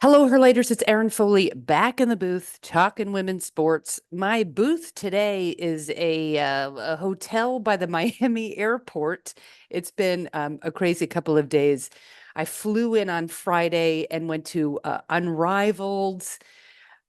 Hello, Herlaters. It's Erin Foley back in the booth talking women's sports. My booth today is a hotel by the Miami airport. It's been a crazy couple of days. I flew in on Friday and went to Unrivaled.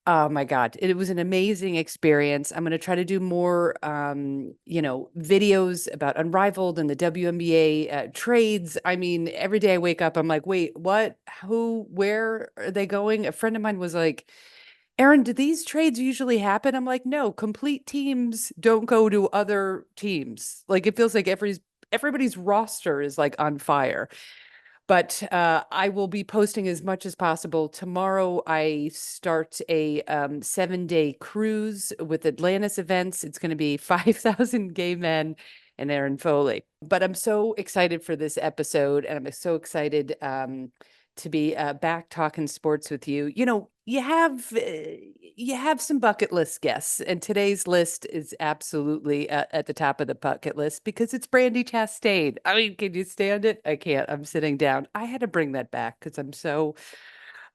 Oh my God, it was an amazing experience. I'm going to try to do more, videos about Unrivaled and the WNBA trades. I mean, every day I wake up, I'm like, wait, what? Who? Where are they going? A friend of mine was like, Erin, do these trades usually happen? I'm like, no, complete teams don't go to other teams. Like it feels like everybody's roster is like on fire. But I will be posting as much as possible. Tomorrow, I start a 7-day cruise with Atlantis events. It's going to be 5,000 gay men and Erin Foley. But I'm so excited for this episode, and I'm so excited to be back talking sports with you. You have some bucket list guests, and today's list is absolutely at the top of the bucket list because it's Brandi Chastain. I mean, can you stand it? I can't. I'm sitting down. I had to bring that back because I'm so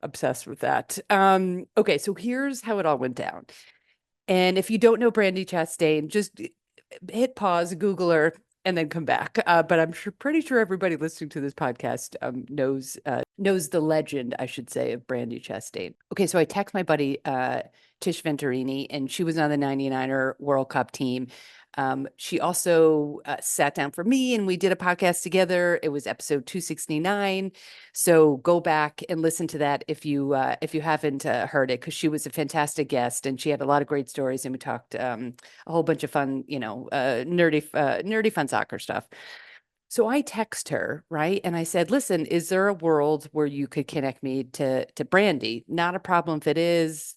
obsessed with that. Okay, so here's how it all went down. And if you don't know Brandi Chastain, just hit pause, Google her, and then come back. But I'm pretty sure everybody listening to this podcast knows the legend, I should say, of Brandi Chastain. Okay, so I text my buddy Tish Venturini, and she was on the 99er World Cup team. She also sat down for me and we did a podcast together. It was episode 269. So go back and listen to that if you haven't heard it, because she was a fantastic guest and she had a lot of great stories. And we talked a whole bunch of fun, nerdy fun soccer stuff. So I text her, right? And I said, listen, is there a world where you could connect me to Brandi? Not a problem if it is,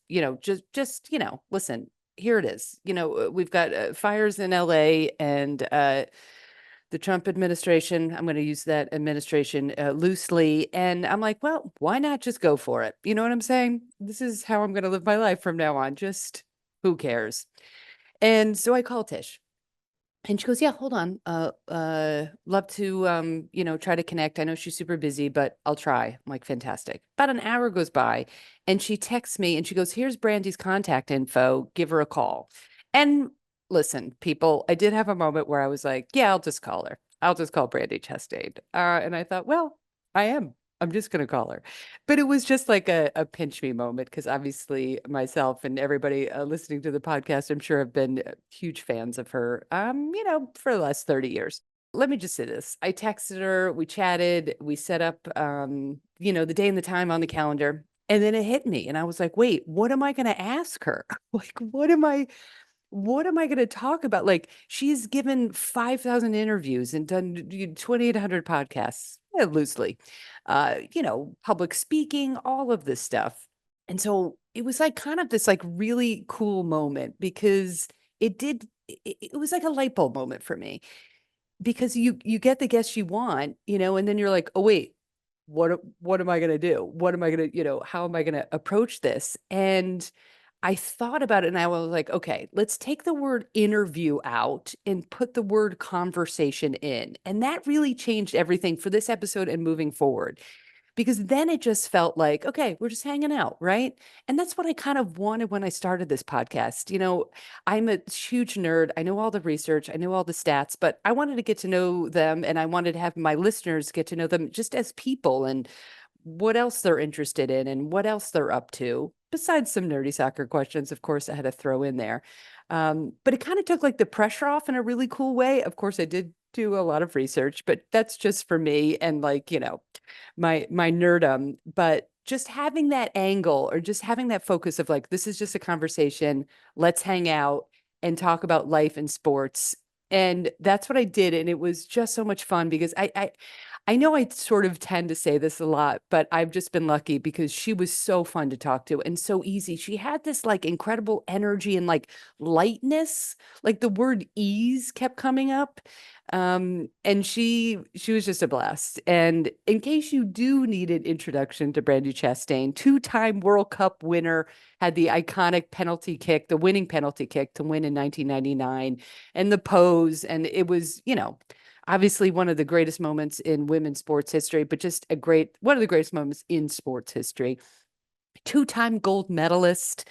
listen, here it is. We've got fires in LA and the Trump administration. I'm going to use that administration loosely. And I'm like, well, why not just go for it? You know what I'm saying? This is how I'm going to live my life from now on. Just who cares? And so I call Tish. And she goes, yeah, hold on. Love to, try to connect. I know she's super busy, but I'll try. I'm like, fantastic. About an hour goes by and she texts me and she goes, here's Brandy's contact info. Give her a call. And listen, people, I did have a moment where I was like, yeah, I'll just call her. I'll just call Brandi Chastain. And I thought, well, I am. I'm just going to call her. But it was just like a pinch me moment because obviously myself and everybody listening to the podcast, I'm sure have been huge fans of her, for the last 30 years. Let me just say this. I texted her, we chatted, we set up, the day and the time on the calendar. And then it hit me. And I was like, wait, what am I going to ask her? Like, what am I going to talk about? Like, she's given 5,000 interviews and done 2,800 podcasts, loosely, public speaking, all of this stuff. And so it was like kind of this like really cool moment because it was like a light bulb moment for me because you get the guests you want, and then you're like, oh, wait, what am I going to do? What am I going to, how am I going to approach this? And I thought about it and I was like, okay, let's take the word interview out and put the word conversation in. And that really changed everything for this episode and moving forward. Because then it just felt like, okay, we're just hanging out, right? And that's what I kind of wanted when I started this podcast. I'm a huge nerd. I know all the research, I know all the stats, but I wanted to get to know them and I wanted to have my listeners get to know them just as people and what else they're interested in and what else they're up to, besides some nerdy soccer questions, of course, I had to throw in there. But it kind of took like the pressure off in a really cool way. Of course, I did do a lot of research, but that's just for me and like, my nerdum. But just having that angle or just having that focus of like, this is just a conversation, let's hang out and talk about life and sports. And that's what I did. And it was just so much fun because I know I sort of tend to say this a lot, but I've just been lucky because she was so fun to talk to and so easy. She had this like incredible energy and like lightness, like the word ease kept coming up. And she was just a blast. And in case you do need an introduction to Brandi Chastain, two-time World Cup winner, had the iconic penalty kick, the winning penalty kick to win in 1999, and the pose, and it was, obviously one of the greatest moments in women's sports history, but just one of the greatest moments in sports history. two-time gold medalist.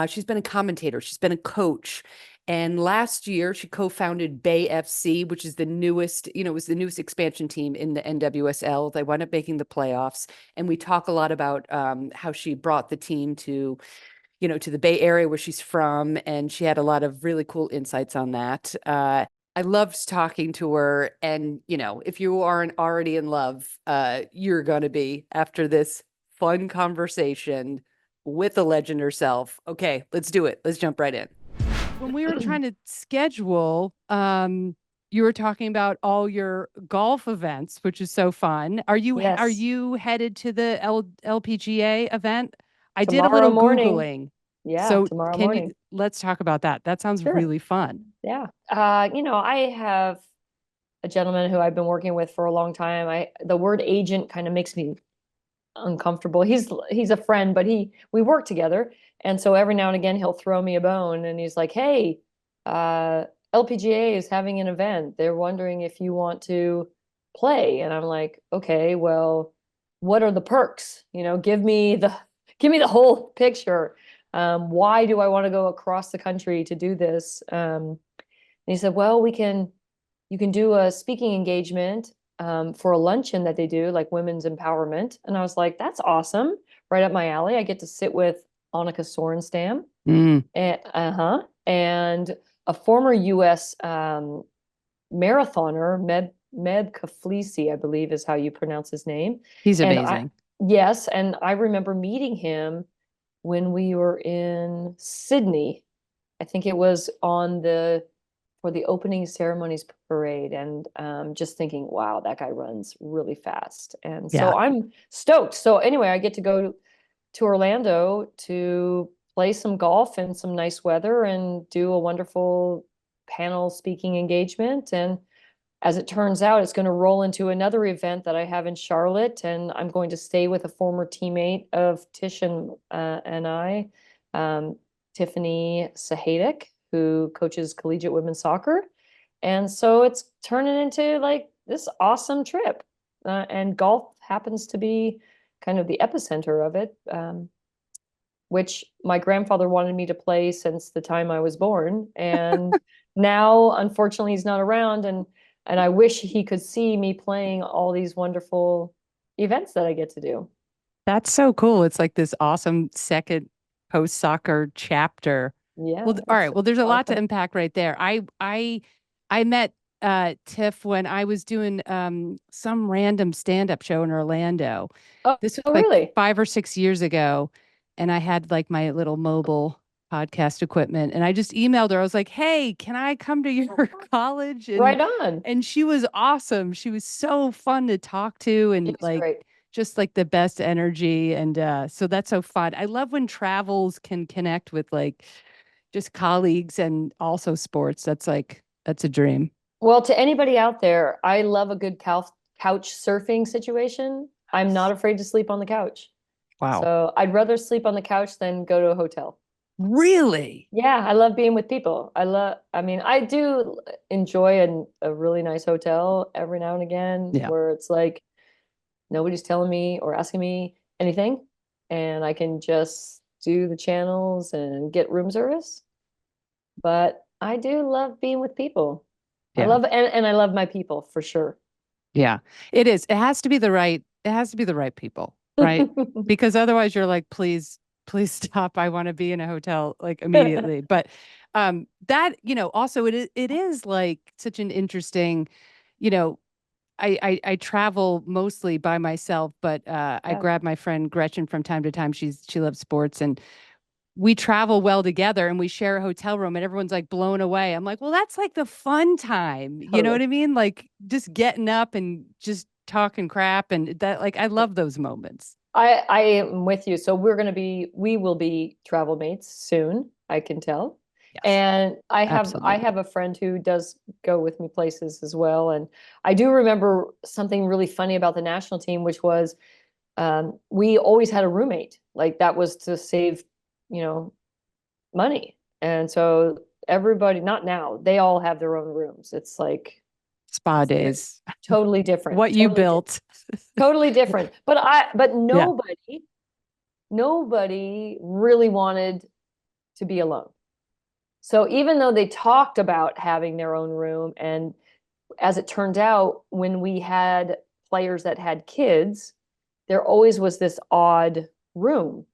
She's been a commentator. She's been a coach. And last year, she co-founded Bay FC, which is the newest, it was the newest expansion team in the NWSL. They wound up making the playoffs. And we talk a lot about how she brought the team to the Bay Area where she's from, and she had a lot of really cool insights on that. I loved talking to her, and if you aren't already in love, you're gonna be after this fun conversation with the legend herself. Okay, let's do it. Let's jump right in. When we were trying to schedule, you were talking about all your golf events, which is so fun. Are Yes. you headed to the LPGA event? I did a Tomorrow little morning. Googling. Yeah, So tomorrow morning. let's talk about that. That sounds Sure. really fun. Yeah. I have a gentleman who I've been working with for a long time. The word agent kind of makes me uncomfortable. He's a friend, but we work together. And so every now and again he'll throw me a bone and he's like, "Hey, uh LPGA is having an event. They're wondering if you want to play." And I'm like, "Okay, well, what are the perks? Give me the whole picture. Why do I want to go across the country to do this?" And he said, "Well, you can do a speaking engagement for a luncheon that they do, like women's empowerment." And I was like, "That's awesome. Right up my alley. I get to sit with Annika Sorenstam Mm, and a former US marathoner, Med Kaflisi, I believe is how you pronounce his name. he's And I, amazing. yes, and I remember meeting him when we were in Sydney. I think it was for the opening ceremonies parade, and just thinking, wow, that guy runs really fast. And Yeah. so I'm stoked. So anyway, I get to go to Orlando to play some golf in some nice weather and do a wonderful panel speaking engagement. And as it turns out, it's going to roll into another event that I have in Charlotte, and I'm going to stay with a former teammate of Tish and I, um, Tiffany Sahadic, who coaches collegiate women's soccer. And so it's turning into like this awesome trip. And golf happens to be kind of the epicenter of it, which my grandfather wanted me to play since the time I was born. And now, unfortunately, he's not around. And I wish he could see me playing all these wonderful events that I get to do. That's so cool. It's like this awesome second post soccer chapter. Well, Yeah, all it's right. a Well, there's a lot of lot to fun. unpack right there. I met Tiff when I was doing some random stand-up show in Orlando. Oh, This was oh, like really? 5 or 6 years ago, and I had like my little mobile podcast equipment, and I just emailed her. I was like, "Hey, can I come to your college?" Right on. And she was awesome. She was so fun to talk to, and She's like great. just like the best energy. And so that's so fun. I love when travels can connect with like just colleagues and also sports. That's a dream. Well, to anybody out there, I love a good couch surfing situation. I'm not Yes. afraid to sleep on the couch. Wow. So I'd rather sleep on the couch than go to a hotel. Really? Yeah, I love being with people. I mean, I do enjoy a really nice hotel every now and again Yeah. where it's like nobody's telling me or asking me anything, and I can just do the channels and get room service. But I do love being with people. Yeah. And I love my people for sure. Yeah. It is. It has to be the right people, right? Because otherwise you're like, please stop. I want to be in a hotel like immediately. But that, also it is like such an interesting, you know, I travel mostly by myself, but I Yeah, grab my friend Gretchen from time to time. She loves sports, and we travel well together, and we share a hotel room, and everyone's like blown away. I'm like, well, that's like the fun time. You know what totally. I mean? Like just getting up and just talking crap, and that, like, I love those moments. I am with you. So we will be travel mates soon, I can tell. Yes, And I absolutely. have a friend who does go with me places as well. And I do remember something really funny about the national team, which was we always had a roommate. Like that was to save, you know, money. And so everybody, not now, they all have their own rooms. It's like Spa it's days. totally different, What you built. totally different. But Yeah. nobody nobody really wanted to be alone. So even though they talked about having their own room, and as it turned out, when we had players that had kids, there always was this odd room.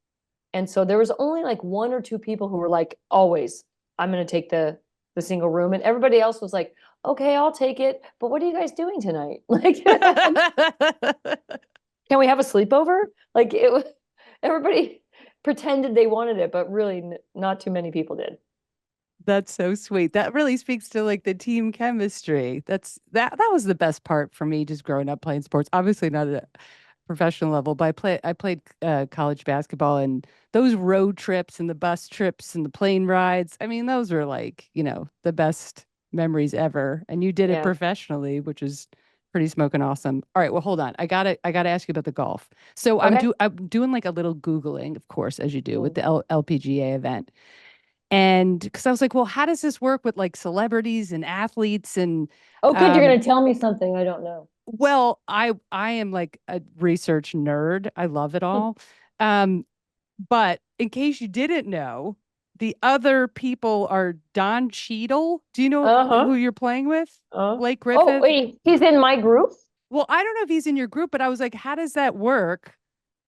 And so there was only like one or two people who were like, always, I'm going to take the single room. And everybody else was like, okay, I'll take it. But what are you guys doing tonight? Like, can we have a sleepover? Like it was, everybody pretended they wanted it, but really not too many people did. That's so sweet. That really speaks to like the team chemistry. That was the best part for me just growing up playing sports. Obviously not at a professional level, but I played college basketball, and those road trips and the bus trips and the plane rides. I mean, those were like, the best memories ever. And you did it Yeah. professionally, which is pretty smoking awesome. All right, well, hold on. I gotta ask you about the golf. So Okay. I'm doing like a little Googling, of course, as you do with Mm. the LPGA event. And because I was like, well, how does this work with like celebrities and athletes? And Oh, good. You're um, going to tell me something I don't know. well, I am like a research nerd. I love it all. Um, but in case you didn't know, the other people are Don Cheadle. Do you know who Uh-huh. you're playing with? Blake Oh, Griffith. wait, he's in my group. Well, I don't know if he's in your group, but I was like, how does that work?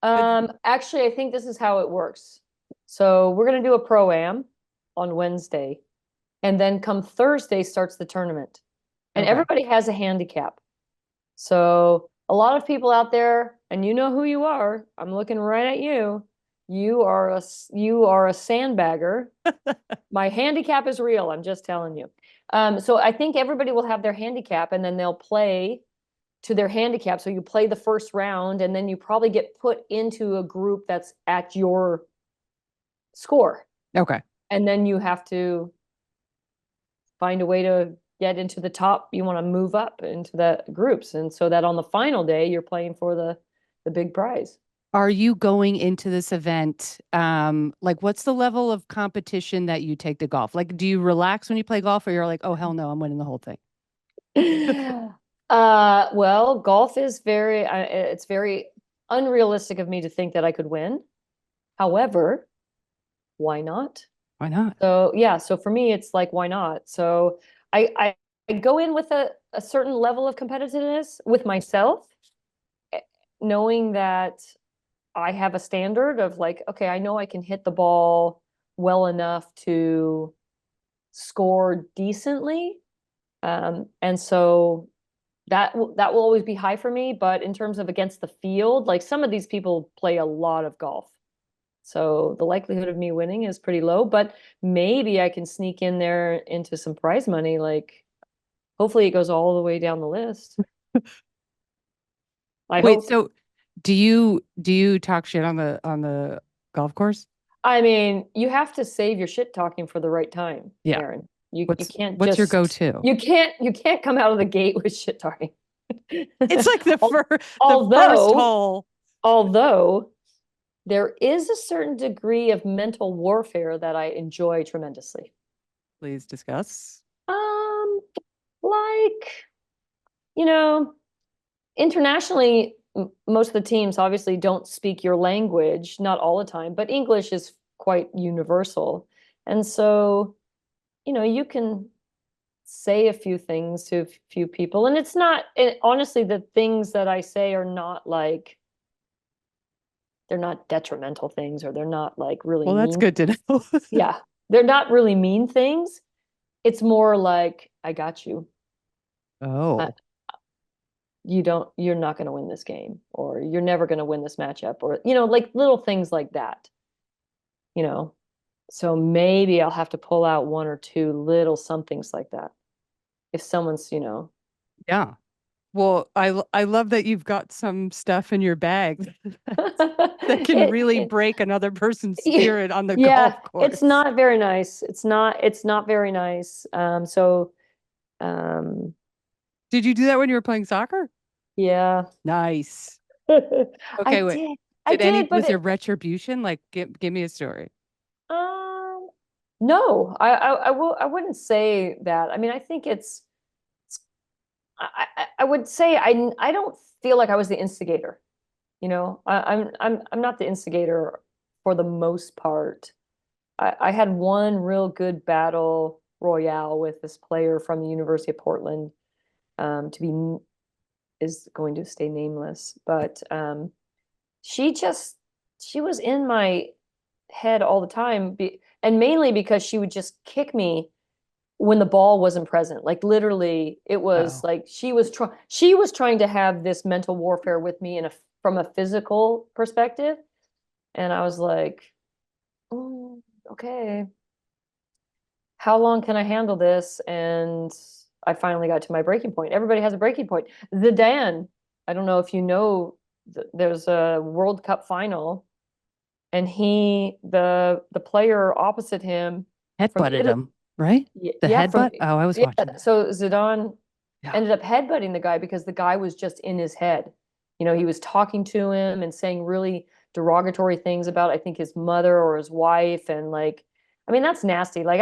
With Actually, I think this is how it works. So we're gonna do a pro-am on Wednesday, and then come Thursday starts the tournament. And Okay. everybody has a handicap. So a lot of people out there, and you know who you are. I'm looking right at you. You are a sandbagger. My handicap is real. I'm just telling you. So I think everybody will have their handicap, and then they'll play to their handicap. So you play the first round, and then you probably get put into a group that's at your score. Okay. And then you have to find a way to get into the top. You want to move up into the groups. And so that on the final day, you're playing for the big prize. Are you going into this event? Like, what's the level of competition that you take to golf? Like, do you relax when you play golf, or you're like, oh hell no, I'm winning the whole thing? Well, golf is it's very unrealistic of me to think that I could win. However, why not? Why not? So yeah, so for me, it's like, why not? So I go in with a certain level of competitiveness with myself, eh, knowing that I have a standard of like, okay, I know I can hit the ball well enough to score decently. And so that will always be high for me. But in terms of against the field, like some of these people play a lot of golf. So the likelihood of me winning is pretty low, but maybe I can sneak in there into some prize money. Like hopefully it goes all the way down the list. I Wait, hope. so do you talk shit on the golf course? I mean, you have to save your shit talking for the right time, Yeah. Erin. You What's can't what's your just go-to? you can't come out of the gate with shit talking. It's like the first Although hole. although there is a certain degree of mental warfare that I enjoy tremendously. Please discuss. Um, like, you know, internationally, most of the teams obviously don't speak your language, not all the time, but English is quite universal. And so, you can say a few things to a few people. And it's not, honestly, the things that I say are not like, they're not detrimental things, or they're not like really Well, that's mean. good to know. Yeah, they're not really mean things. It's more like, I got you. Uh, Oh, you're not going to win this game, or you're never going to win this matchup, or, like little things like that, you know. So maybe I'll have to pull out one or two little somethings like that if someone's, yeah. Well, I love that you've got some stuff in your bag that can really it, break another person's spirit on the yeah, golf it's course. not very nice. It's not very nice. So um Did you do that when you were playing soccer? yeah. Nice. I Okay, wait. did. I Did any did, but was there retribution? Like give me a story. um no, I wouldn't say that. I mean, I think I would say I don't feel like I was the instigator. I'm not the instigator. for the most part. I had one real good battle royale with this player from the University of Portland, to be is going to stay nameless, but she just she was in my head all the time, and mainly because she would just kick me when the ball wasn't present. Like literally, it was Oh, like she was trying to have this mental warfare with me from a physical perspective, and I was like, "Oh, okay, how long can I handle this?" And I finally got to my breaking point. Everybody has a breaking point. Zidane, I don't know if you know, there's a World Cup final, and the player opposite him from headbutted Italy, him, right? The yeah, headbutt. Oh, I was yeah. watching that. So Zidane Yeah. ended up headbutting the guy because the guy was just in his head. He was talking to him and saying really derogatory things about, I think, his mother or his wife. And like, I mean, that's nasty. Like,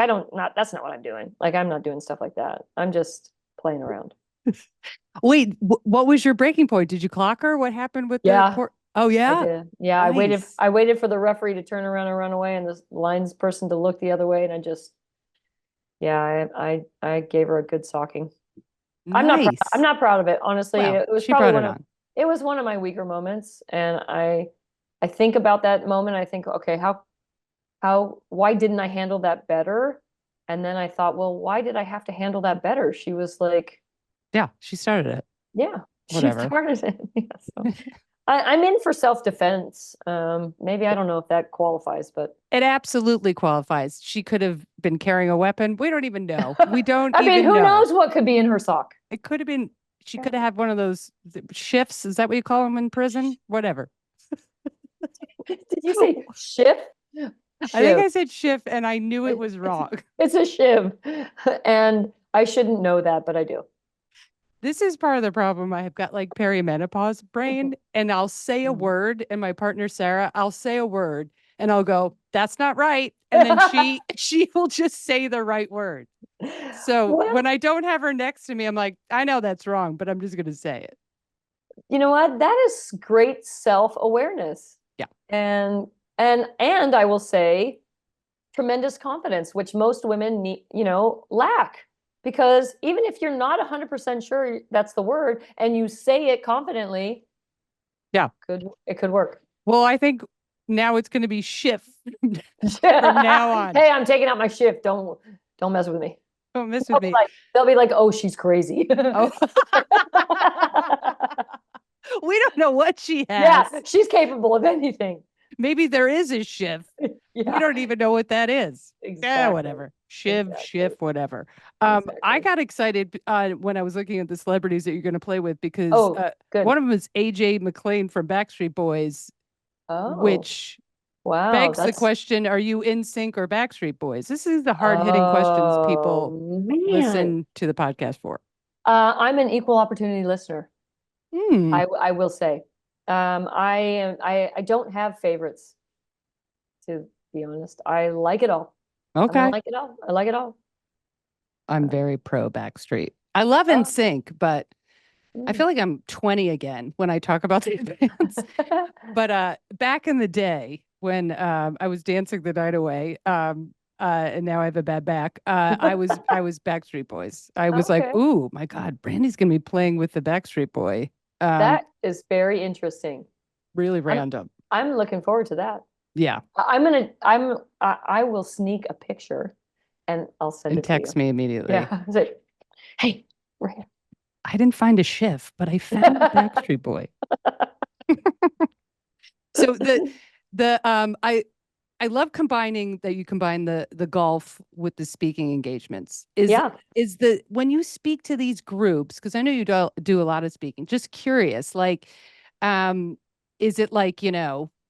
that's not what I'm doing. Like, I'm not doing stuff like that. I'm just playing around. Wait, what was your breaking point? Did you clock her? What happened with the Yeah, port? Oh, I yeah. did. Yeah, I waited. Nice. I waited for the referee to turn around and run away, and the lines person to look the other way, and yeah, I gave her a good socking. I'm not proud. I'm Nice. not proud of it, honestly. Well, It was she probably brought one it of on. it was one of my weaker moments, and I think about that moment. I think, okay, why didn't I handle that better? And then I thought, well, why did I have to handle that better? She was like, Yeah, she started it. yeah, she Whatever. started it. Yeah, so I'm in for self-defense. Maybe I don't know if that qualifies, but It absolutely qualifies. She could have been carrying a weapon. We don't even know. We don't I mean, even who know. knows what could be in her sock? It could have been, she Yeah. could have had one of those shifts. Is that what you call them in prison? Whatever. Did you say shiv? I think Shiv. I said shift and I knew it was It's wrong. it's a shiv, and I shouldn't know that, but I do. This is part of the problem. I have got like perimenopause brain, and I'll say a Mhm. word, and my partner Sarah, I'll say a word, and I'll go, "That's not right," and then she will just say the right word. So Well, when I don't have her next to me, I'm like, I know that's wrong, but I'm just gonna say it. you know what? That is great self-awareness. Yeah. And I will say tremendous confidence, which most women need, lack. Because even if you're not 100% sure that's the word and you say it confidently, Yeah. it could work. Well, I think now it's gonna be shift from now on. Hey, I'm taking out my shift. Don't mess with me. Don't mess They'll with be me. like, they'll be like, oh, she's crazy. Oh, we don't know what she Yeah, has. she's capable of anything. Maybe there is a shift. We Yeah, don't even know what that is. Yeah, exactly. whatever. Shiv, Exactly. shift, whatever. I Exactly. got excited when I was looking at the celebrities that you're going to play with because Oh, good. one of them is AJ McLean from Backstreet Boys, Oh, which wow. begs the question: Are you in sync or Backstreet Boys? This is the hard hitting questions people Man. listen to the podcast for. I'm an equal opportunity listener. Hmm. I will say. I don't have favorites, to be honest. I like it all. I Okay. like it all. I like it all. I'm Uh, very pro Backstreet. I love oh, NSYNC, but I mm. feel like I'm 20 again when I talk about the bands. But back in the day when I was dancing the night away, and now I have a bad back, I was Backstreet Boys. I was like, Okay. ooh, my God, Brandy's gonna be playing with the Backstreet Boy. Um, That is very interesting. really I'm random. I'm looking forward to that. Yeah. I will sneak a picture and I'll send And it to text you. me immediately. Yeah. Say, hey, we're here. I didn't find a shift, but I found a Backstreet Boy. So I love combining that you combine the golf with the speaking engagements. Yeah. Is the when you speak to these groups, because I know you do a lot of speaking, just curious, like um is it like,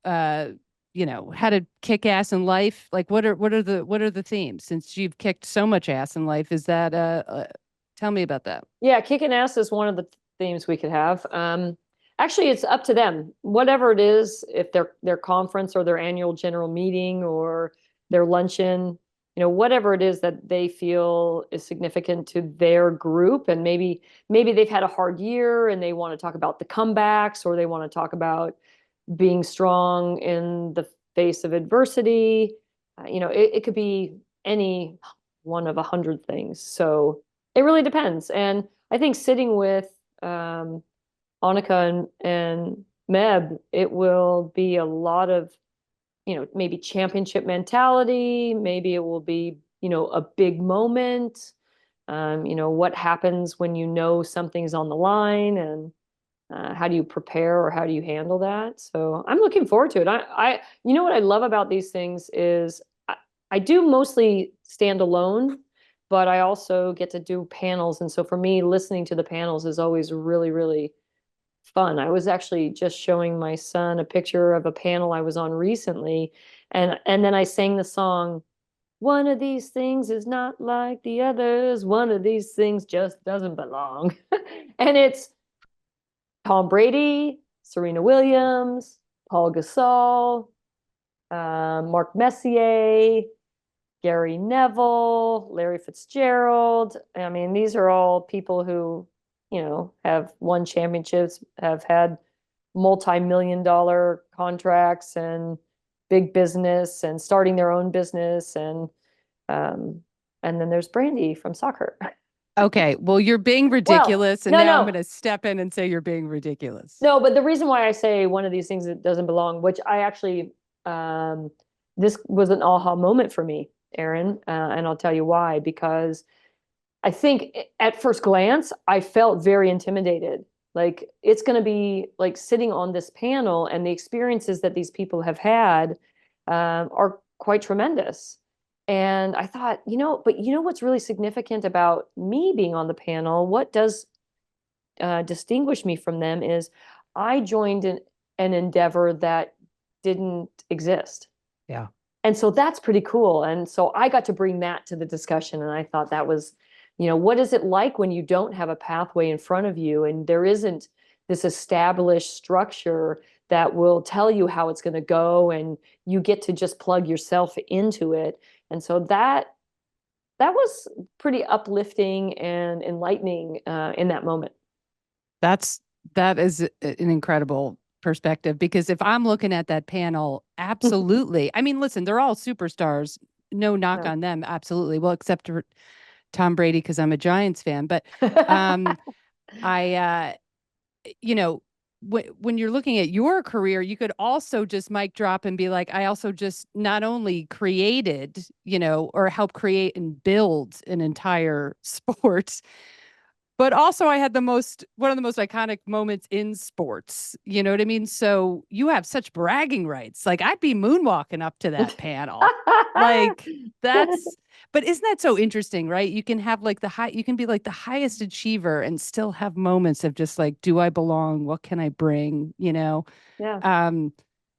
how to kick ass in life? Like what are the themes? Since you've kicked so much ass in life, is that tell me about that. Yeah, kicking ass is one of the themes we could have. Actually, it's up to them. Whatever it is, if their conference or their annual general meeting or their luncheon, whatever it is that they feel is significant to their group, and maybe they've had a hard year and they want to talk about the comebacks, or they want to talk about being strong in face of adversity. It could be any one of 100 things. So it really depends. And I think sitting with Annika and Meb, it will be a lot of, maybe championship mentality. Maybe it will be, a big moment. What happens when something's on the line, and how do you prepare or how do you handle that? So I'm looking forward to it. What I love about these things is I do mostly stand alone, but I also get to do panels. And so for me, listening to the panels is always really, really fun. I was actually just showing my son a picture of a panel I was on recently, and then I sang the song, "One of these things is not like the others. One of these things just doesn't belong." And it's Tom Brady, Serena Williams, Paul Gasol, Mark Messier, Gary Neville, Larry Fitzgerald. I mean, these are all people who, have won championships, have had multi-million-dollar contracts and big business and starting their own business. Um, and then there's Brandi from soccer. Okay, well, you're being Well, ridiculous, and no, now I'm going no, to step in and say you're being ridiculous. no, but the reason why I say one of these things that doesn't belong, which I actually, um, this was an aha moment for me, Erin, and I'll tell you why. Because I think at first glance, I felt very intimidated. Like it's going to be like sitting on this panel, and the experiences that these people have had are quite tremendous. And I thought, but what's really significant about me being on the panel? What does distinguish me from them is I joined an endeavor that didn't exist. Yeah. And so that's pretty cool. And so I got to bring that to the discussion. And I thought that was, what is it like when you don't have a pathway in front of you and there isn't this established structure that will tell you how it's going to go, and you get to just plug yourself into it. And so that was pretty uplifting and enlightening in that moment. That is an incredible perspective, because if I'm looking at that panel, absolutely. I mean, listen, they're all superstars. No knock on them, absolutely. Well, except for Tom Brady, because I'm a Giants fan. But um, I, you know, when you're looking at your career, you could also just mic drop and be like, I also just not only created, or help create and build an entire sport, but also I had one of the most iconic moments in sports. You know what I mean? So you have such bragging rights. Like I'd be moonwalking up to that panel. Like that's, but isn't that so interesting, right? You can have like you can be like the highest achiever and still have moments of just like, do I belong? What can I bring? Yeah. Um,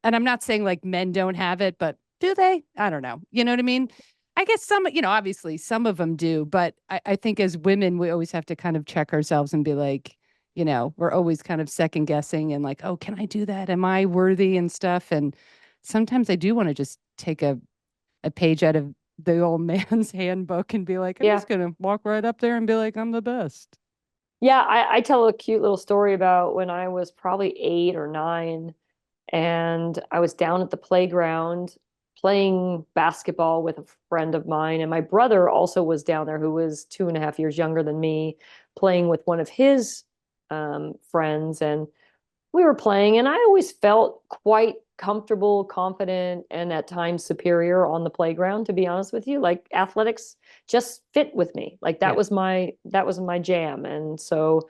and I'm not saying like men don't have it, but do they? I don't know. You know what I mean? I guess some, obviously some of them do, but I think as women, we always have to kind of check ourselves and be like, we're always kind of second guessing and like, oh, can I do that? Am I worthy and stuff? And sometimes I do want to just take a page out of the old man's handbook and be like, I'm Yeah. just going to walk right up there and be like, I'm the best. Yeah. I tell a cute little story about when I was probably 8 or 9, and I was down at the playground playing basketball with a friend of mine. And my brother also was down there, who was 2.5 years younger than me, playing with one of his friends. And we were playing, and I always felt quite comfortable, confident, and at times superior on the playground, to be honest with you. Like athletics just fit with me. Like Yeah. that was my jam. And so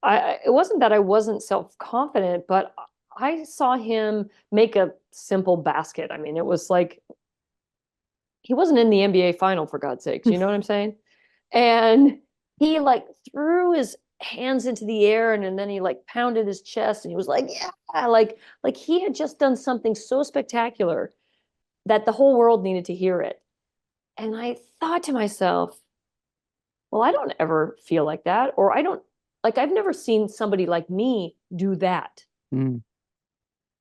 it wasn't that I wasn't self-confident, but I saw him make a simple basket. I mean, it was like he wasn't in the NBA final, for God's sakes. You know what I'm saying? And he like threw his hands into the air, and then he like pounded his chest, and he was like, yeah, like he had just done something so spectacular that the whole world needed to hear it. And I thought to myself, well, I don't ever feel like that, or I don't like I've never seen somebody like me do that. Mm.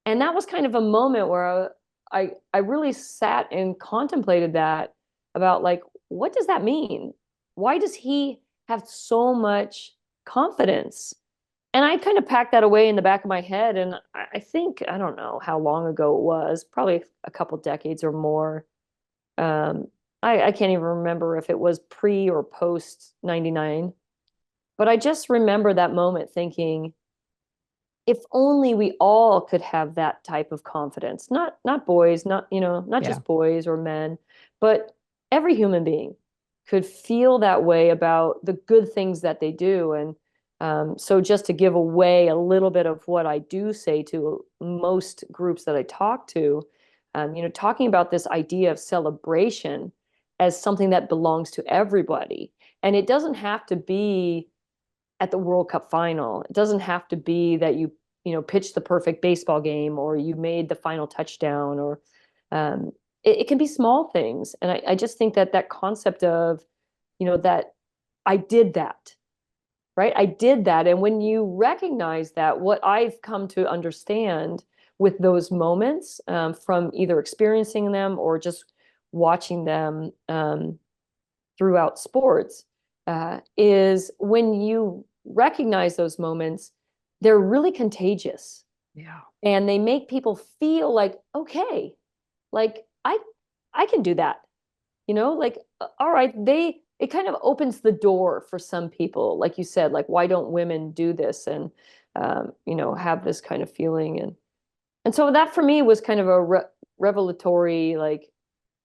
And that was kind of a moment where I really sat and contemplated that, about like, what does that mean? Why does he have so much confidence? And I kind of packed that away in the back of my head. And I think, I don't know how long ago it was, probably a couple decades or more. Um, I can't even remember if it was pre or post 99, but I just remember that moment thinking, if only we all could have that type of confidence. Not boys, not, not Yeah. just boys or men, but every human being could feel that way about the good things that they do. And so just to give away a little bit of what I do say to most groups that I talk to, talking about this idea of celebration as something that belongs to everybody. And it doesn't have to be at the World Cup final. It doesn't have to be that pitched the perfect baseball game or you made the final touchdown, or it can be small things. And I just think that that concept of, that I did that, right? I did that. And when you recognize that, what I've come to understand with those moments, from either experiencing them or just watching them, throughout sports, is when you recognize those moments, they're really contagious Yeah. and they make people feel like, okay, like I can do that, like, all right, it kind of opens the door for some people, like you said, like, why don't women do this? And have this kind of feeling. And so that for me was kind of a revelatory, like,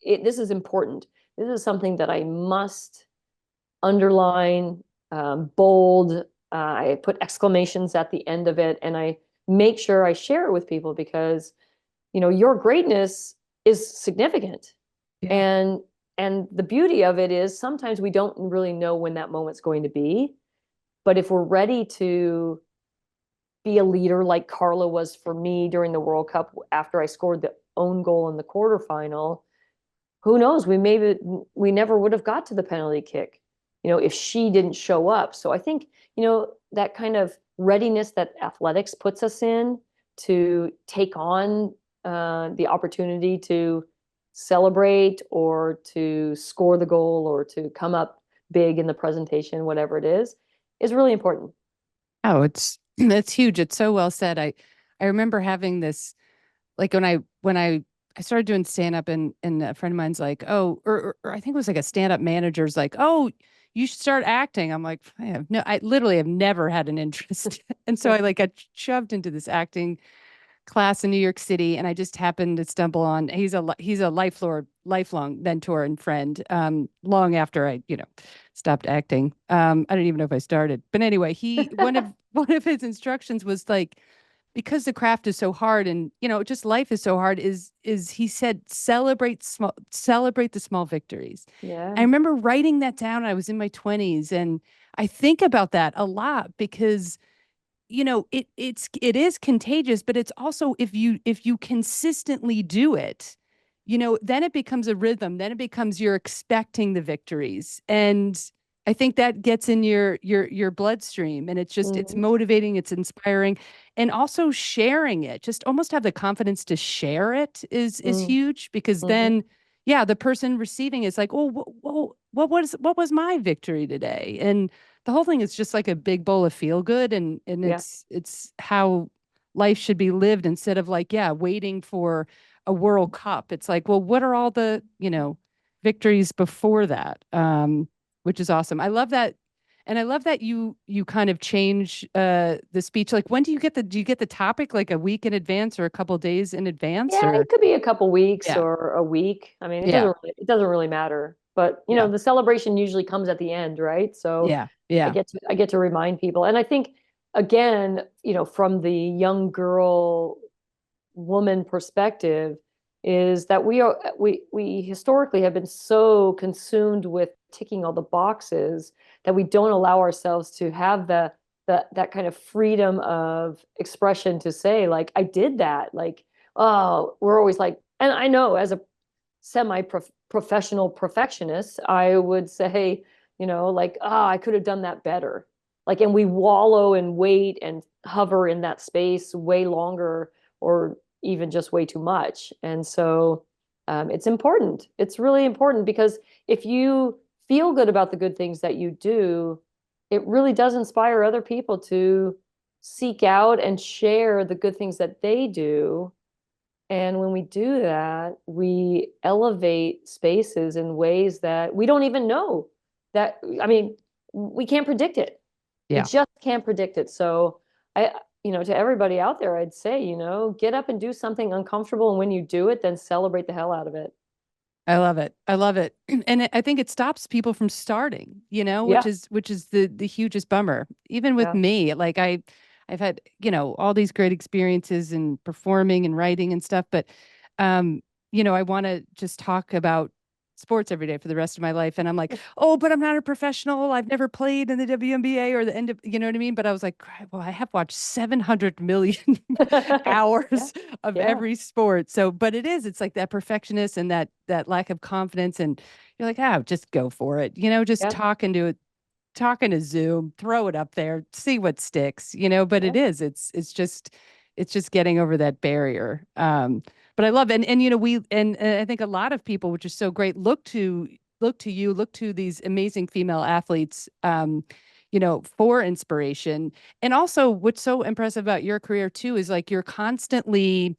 this is important. This is something that I must underline, bold. I put exclamations at the end of it, and I make sure I share it with people because, your greatness is significant. Yeah. And the beauty of it is sometimes we don't really know when that moment's going to be, but if we're ready to be a leader like Carla was for me during the World Cup after I scored the own goal in the quarterfinal, who knows? We never would have got to the penalty kick, if she didn't show up. So I think, that kind of readiness that athletics puts us in to take on the opportunity to celebrate or to score the goal or to come up big in the presentation, whatever it is really important. Oh, it's that's huge. It's so well said. I remember having this like when I started doing stand up and a friend of mine's like, "Oh, or I think it was like a stand up manager's like, "Oh, you should start acting." I'm like, I literally have never had an interest." And so I like got shoved into this acting class in New York City, and I just happened to stumble on he's a lifelong mentor and friend. Long after I stopped acting, I don't even know if I started, but anyway, he one of his instructions was like, because the craft is so hard and just life is so hard, is he said celebrate the small victories. I Yeah. remember writing that down. I was in my 20s, and I think about that a lot because it is contagious, but it's also, if you consistently do it, then it becomes a rhythm, then it becomes, you're expecting the victories, and I think that gets in your bloodstream, and it's Hmm. motivating, it's inspiring, and also sharing it, just almost have the confidence to share it is Hmm. huge, because Hmm. then yeah, the person receiving is like, oh, what was my victory today? And the whole thing is just like a big bowl of feel good, and Yeah. it's how life should be lived, instead of like, yeah, waiting for a World Cup. It's like, well, what are all the victories before that? Which is awesome. I love that. And I love that you kind of change the speech. Like, when do you get the topic like a week in advance or a couple days in advance, Yeah, or it could be a couple weeks yeah, or a week. I mean, yeah, it doesn't really matter. But, yeah, the celebration usually comes at the end, right? So yeah, yeah, I get to remind people. And I think again, from the young girl woman perspective, is that we historically have been so consumed with ticking all the boxes that we don't allow ourselves to have that kind of freedom of expression to say, like, I did that. Like, oh, we're always like, and I know as a semi-professional perfectionist, I would say, like, ah, I could have done that better. Like, and we wallow and wait and hover in that space way longer, or even just way too much. And so it's important. It's really important because if you feel good about the good things that you do, it really does inspire other people to seek out and share the good things that they do. And when we do that, we elevate spaces in ways that we don't even know that, I mean, we can't predict it. We Yeah. just can't predict it. So I, to everybody out there, I'd say, get up and do something uncomfortable. And when you do it, then celebrate the hell out of it. I love it. I love it. And I think it stops people from starting, Yeah. which is the hugest bummer. Even with Yeah. me, like I've had, all these great experiences in performing and writing and stuff, but I want to just talk about sports every day for the rest of my life. And I'm like, oh, but I'm not a professional. I've never played in the WNBA or the end of, you know what I mean? But I was like, well, I have watched 700 million Yeah. hours of Yeah. every sport. So, but it's like that perfectionist and that lack of confidence. And you're like, oh, just go for it. Just Yeah. talking to Zoom, throw it up there, see what sticks, but Yeah. it's just getting over that barrier. But I love and I think a lot of people, which is so great, look to these amazing female athletes, for inspiration. And also what's so impressive about your career too is like you're constantly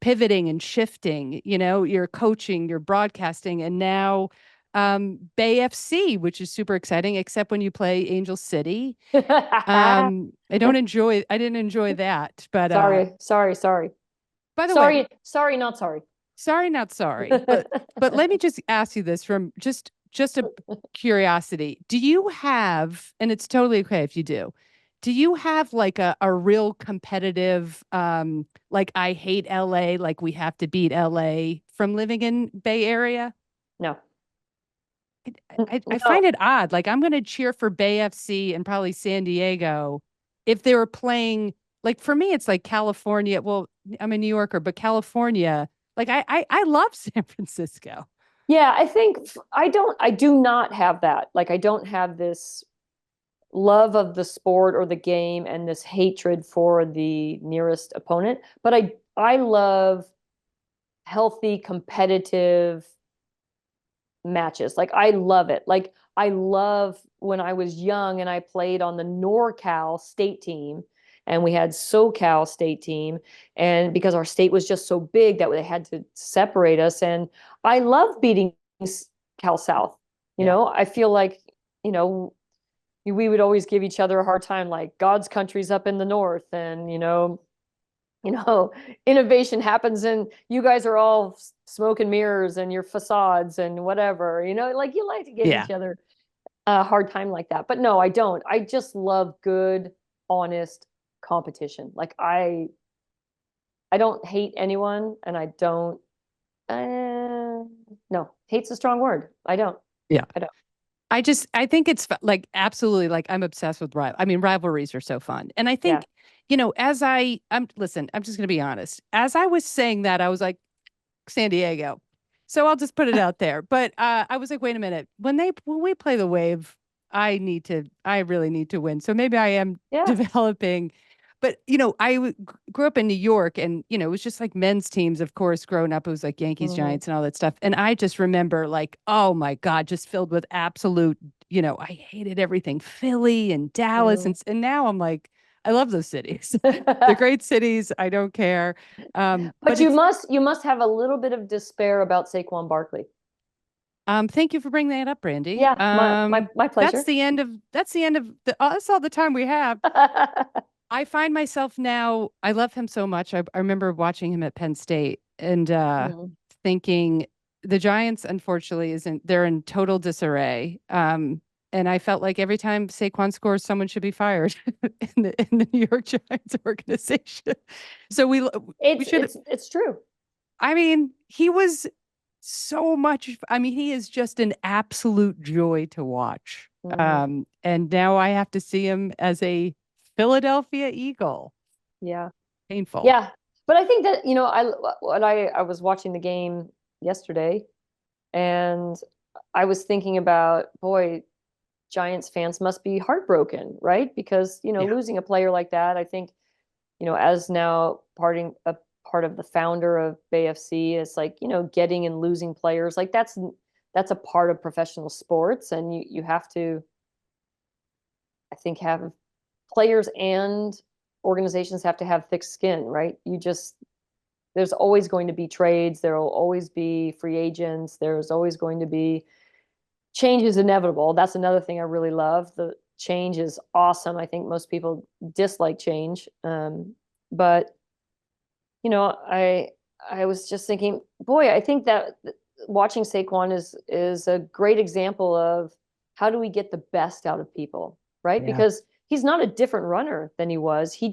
pivoting and shifting, you're coaching, you're broadcasting, and now Bay FC, which is super exciting, except when you play Angel City. I didn't enjoy that, but Sorry, sorry, sorry. by the way, Sorry, sorry, not sorry. sorry, not sorry. But let me just ask you this from just a curiosity. Do you have, and it's totally okay if you do you have like a real competitive like I hate LA, like we have to beat LA from living in Bay Area? No. I No. find it odd. Like I'm going to cheer for Bay FC and probably San Diego if they were playing. Like for me, it's like California. Well, I'm a New Yorker, but California. Like I love San Francisco. Yeah, I do not have that. Like I don't have this love of the sport or the game and this hatred for the nearest opponent, but I love healthy, competitive matches. Like I love it. Like I love when I was young and I played on the NorCal state team and we had SoCal state team, and because our state was just so big that they had to separate us, and I love beating Cal South. Yeah. I feel like, you know, we would always give each other a hard time, like God's country's up in the north, and you know, innovation happens and you guys are all smoke and mirrors and your facades and whatever, like you like to give Yeah. each other a hard time like that. But no, I don't. I just love good, honest competition. Like I don't hate anyone, and I don't, no, hate's a strong word. I don't. Yeah. I don't. I think it's like absolutely like I'm obsessed with rivalries are so fun. And I Yeah. think, listen, I'm just going to be honest. As I was saying that, I was like, San Diego. So I'll just put it out there. But I was like, wait a minute. When we play the Wave, I really need to win. So maybe I am Yeah. developing. But grew up in New York, and it was just like men's teams. Of course, growing up, it was like Yankees, Mhm. Giants, and all that stuff. And I just remember like, oh my God, just filled with absolute. I hated everything, Philly and Dallas, Mhm. and now I'm like, I love those cities. They're great cities. I don't care. But But you it's must have a little bit of despair about Saquon Barkley. Thank you for bringing that up, Brandy. Yeah, my pleasure. That's the end of that's all the time we have. I find myself now, I love him so much. I remember watching him at Penn State and Mhm. thinking the Giants, unfortunately, they're in total disarray. And I felt like every time Saquon scores, someone should be fired in the New York Giants organization. So we It's should, it's it's true. I mean, he was so much. I mean, he is just an absolute joy to watch. Mhm. And now I have to see him as a Philadelphia Eagle. Yeah. Painful. Yeah. But I think that, I was watching the game yesterday, and I was thinking about, boy, Giants fans must be heartbroken, right? Because, Yeah. losing a player like that, I think, as now a part of the founder of BFC, it's like, getting and losing players, like that's a part of professional sports, and you have to, I think, have players and organizations have to have thick skin, right? There's always going to be trades, there will always be free agents, there's always going to be change is inevitable. That's another thing I really love. The change is awesome. I think most people dislike change. But you know, I was just thinking, boy, I think that watching Saquon is a great example of how do we get the best out of people, right? Yeah. Because he's not a different runner than he was. He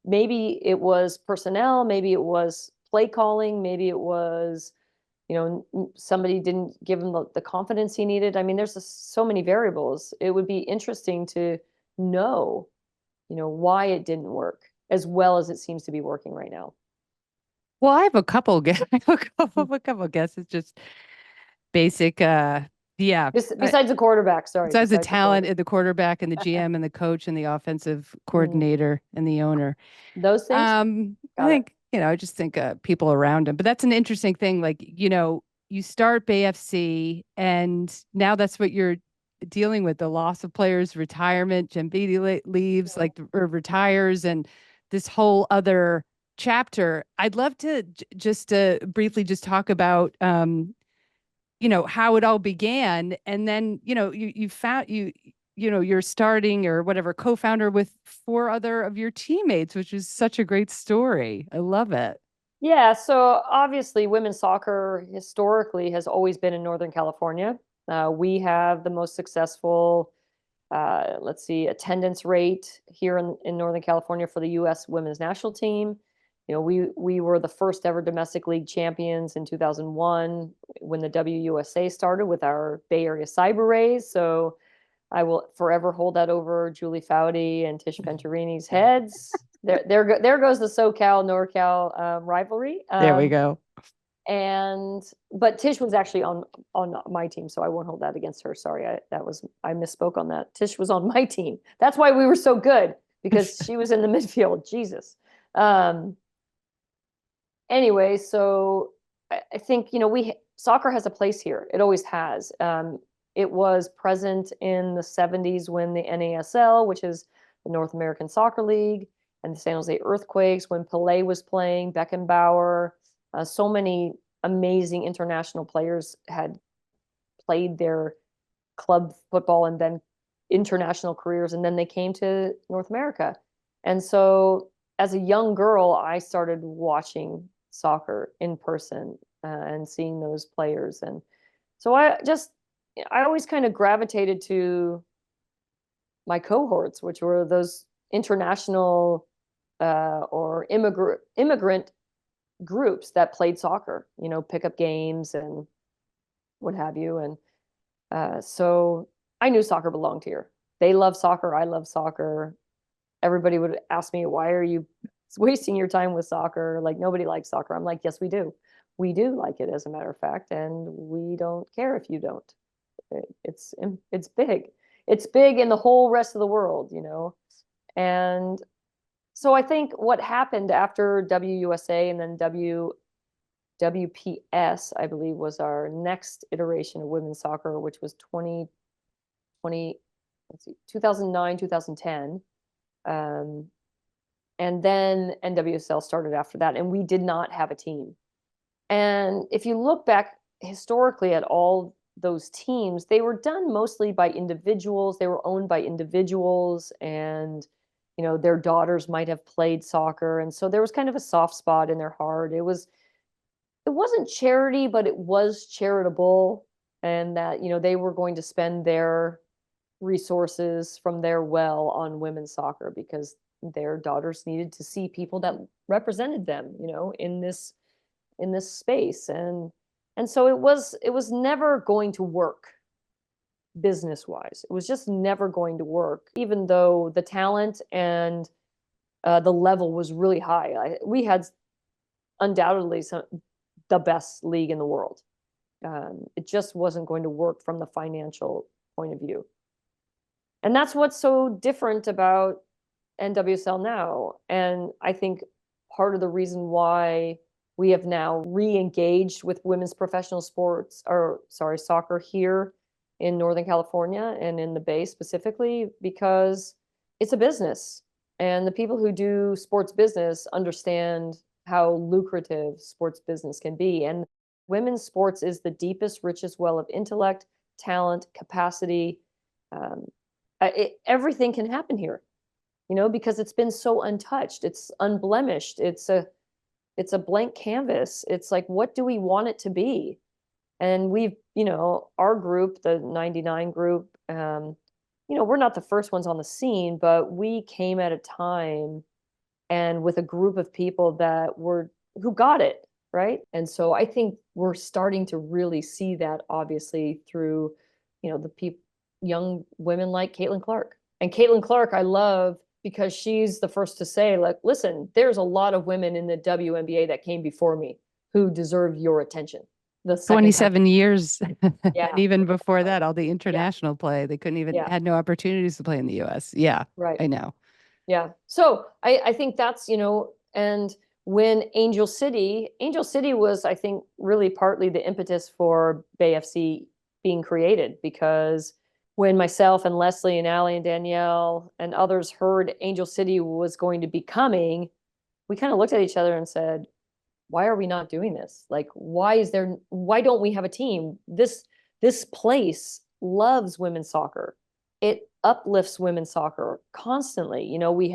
maybe it was personnel, maybe it was play calling, maybe it was, you know, somebody didn't give him the confidence he needed. I mean, there's just so many variables. It would be interesting to know, you know, why it didn't work as well as it seems to be working right now. Well, I have a couple guess I have a couple guesses, just basic yeah. Besides the quarterback, sorry, Besides the besides the talent quarterback. of the quarterback and the GM and the coach and the offensive coordinator and the owner. Those things? I Got it. think, I just think people around him. But that's an interesting thing. Like, you start BFC and now that's what you're dealing with, the loss of players, retirement, Jim Beatty leaves, like, or retires, and this whole other chapter. I'd love to just briefly just talk about how it all began, and then you found you're starting or whatever co-founder with four other of your teammates, which is such a great story. I love it. Yeah, so obviously women's soccer historically has always been in Northern California. We have the most successful, let's see, attendance rate here in Northern California for the U.S. women's national team. You know, we were the first ever domestic league champions in 2001 when the WUSA started with our Bay Area Cyber Rays. So I will forever hold that over Julie Foudy and Tish Pentarini's heads. There goes the SoCal NorCal rivalry. There we go. But Tish was actually on my team, so I won't hold that against her. Sorry, I misspoke on that. Tish was on my team. That's why we were so good, because she was in the midfield. Jesus. Anyway, so I think soccer has a place here. It always has. It was present in the 70s when the NASL, which is the North American Soccer League, and the San Jose Earthquakes, when Pelé was playing, Beckenbauer, so many amazing international players had played their club football and then international careers, and then they came to North America. And so as a young girl, I started watching soccer in person and seeing those players. And so I always kind of gravitated to my cohorts, which were those international or immigrant groups that played soccer, pickup games and what have you. And so I knew soccer belonged here. They love soccer. I love soccer. Everybody would ask me, why are you wasting your time with soccer? Like, nobody likes soccer. I'm like, yes, we do. We do like it, as a matter of fact, and we don't care if you don't. It's big. It's big in the whole rest of the world, And so I think what happened after WUSA and then WPS, I believe, was our next iteration of women's soccer, which was 2009, 2010. And then NWSL started after that, and we did not have a team. And if you look back historically at all those teams, they were done mostly by individuals. They were owned by individuals, and their daughters might have played soccer, and so there was kind of a soft spot in their heart. It wasn't charity, but it was charitable, and that they were going to spend their resources from their well on women's soccer because their daughters needed to see people that represented them, in this space. And so it was never going to work business wise. It was just never going to work, even though the talent and the level was really high. We had undoubtedly the best league in the world. It just wasn't going to work from the financial point of view. And that's what's so different about NWSL now. And I think part of the reason why we have now re-engaged with women's professional soccer here in Northern California and in the Bay specifically, because it's a business. And the people who do sports business understand how lucrative sports business can be. And women's sports is the deepest, richest well of intellect, talent, capacity. Um, Everything can happen here, because it's been so untouched. It's unblemished. It's a blank canvas. It's like, what do we want it to be? And we've, our group, the 99 group, we're not the first ones on the scene, but we came at a time and with a group of people who got it, right? And so I think we're starting to really see that obviously through, the young women like Caitlin Clark. And Caitlin Clark, I love because she's the first to say, like, listen, there's a lot of women in the WNBA that came before me who deserve your attention. The second time. 27 years. And Yeah, even before exactly. that, all the Yeah, international play, they couldn't even yeah, had no opportunities to play in the US. Yeah, right. I know. Yeah. So I think that's, and when Angel City was, I think, really partly the impetus for Bay FC being created, because when myself and Leslie and Allie and Danielle and others heard Angel City was going to be coming, we kind of looked at each other and said, why are we not doing this? Like, why don't we have a team? This place loves women's soccer. It uplifts women's soccer constantly. We've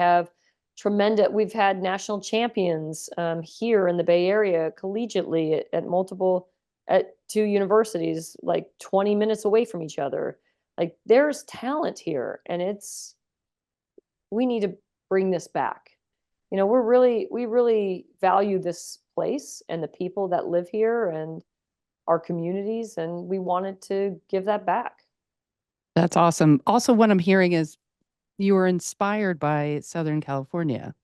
had national champions here in the Bay Area collegiately at two universities, like 20 minutes away from each other. Like, there's talent here, and we need to bring this back. We really value this place and the people that live here and our communities, and we wanted to give that back. That's awesome. Also, what I'm hearing is you were inspired by Southern California.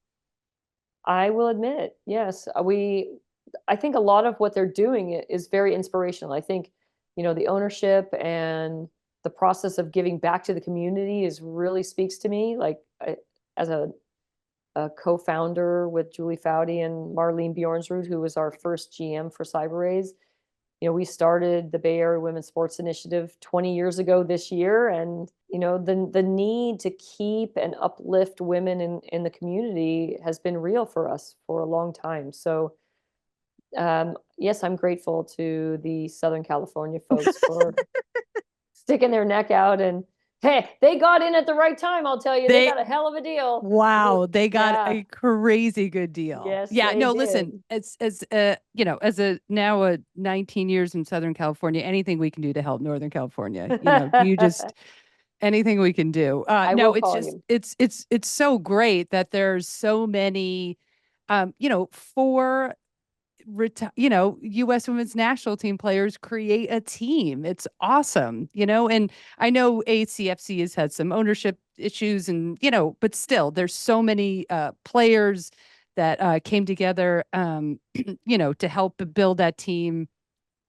I will admit, yes, I think a lot of what they're doing is very inspirational. I think, the ownership and the process of giving back to the community is really speaks to me. Like, as a co-founder with Julie Foudy and Marlene Bjornsrud, who was our first GM for Cyberrays. We started the Bay Area Women's Sports Initiative 20 years ago this year, and the need to keep and uplift women in the community has been real for us for a long time. So yes, I'm grateful to the Southern California folks for sticking their neck out, and hey, they got in at the right time. I'll tell you, they They got a hell of a deal. Wow, they got Yeah, a crazy good deal. yes, Yeah, they no, did. listen, as a now a 19 years in Southern California, anything we can do to help Northern California, you just anything we can do. I No, will it's call just you. it's so great that there's so many for U.S. women's national team players create a team. It's awesome, and I know ACFC has had some ownership issues and, but still there's so many players that came together, to help build that team.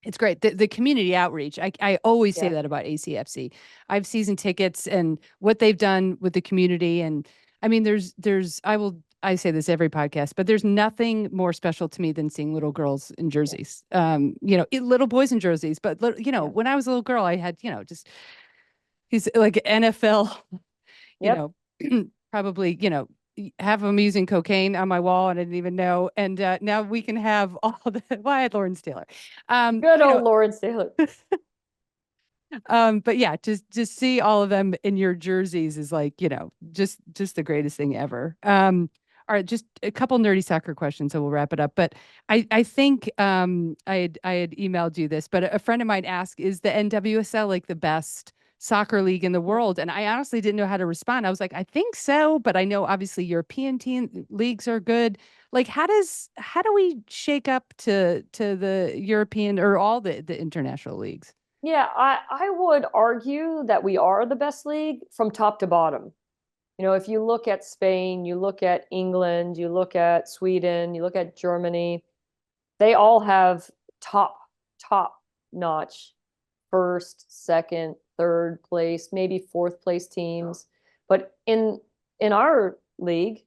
It's great. The community outreach. I always say Yeah. that about ACFC. I have season tickets and what they've done with the community. And I mean, I say this every podcast, but there's nothing more special to me than seeing little girls in Yeah. jerseys. Little boys in jerseys. But Yeah. when I was a little girl, I had, just these like NFL, you Yep. know, probably, have them using cocaine on my wall and I didn't even know. And now we can have all the, well, I had Lawrence Taylor. Um, Good you know, old Lawrence Taylor. but yeah, just see all of them in your jerseys is like, just the greatest thing ever. All right, just a couple nerdy soccer questions, so we'll wrap it up. But I think I had emailed you this, but a friend of mine asked, is the NWSL like the best soccer league in the world? And I honestly didn't know how to respond. I was like, I think so, but I know obviously European team leagues are good. Like, how do we shake up to the European or all the international leagues? Yeah, I would argue that we are the best league from top to bottom. If you look at Spain, you look at England, you look at Sweden, you look at Germany, they all have top notch first, second, third place, maybe fourth place teams. But in our league,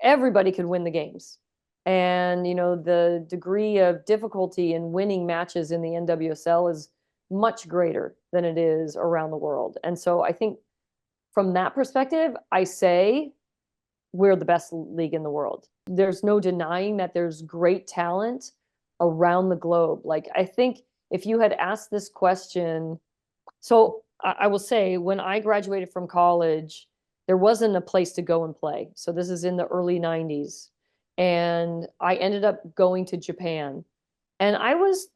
everybody could win the games. And the degree of difficulty in winning matches in the NWSL is much greater than it is around the world. And so I think from that perspective, I say we're the best league in the world. There's no denying that there's great talent around the globe. Like, I think if you had asked this question, so I will say, when I graduated from college, there wasn't a place to go and play. So this is in the early 90s. And I ended up going to Japan. And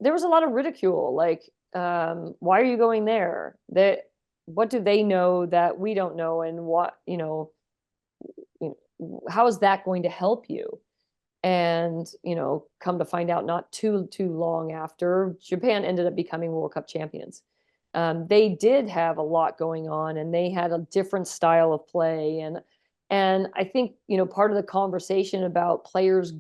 there was a lot of ridicule, like, why are you going there? What do they know that we don't know? And how is that going to help you? And, come to find out, not too long after, Japan ended up becoming World Cup champions. They did have a lot going on, and they had a different style of play. And I think, part of the conversation about players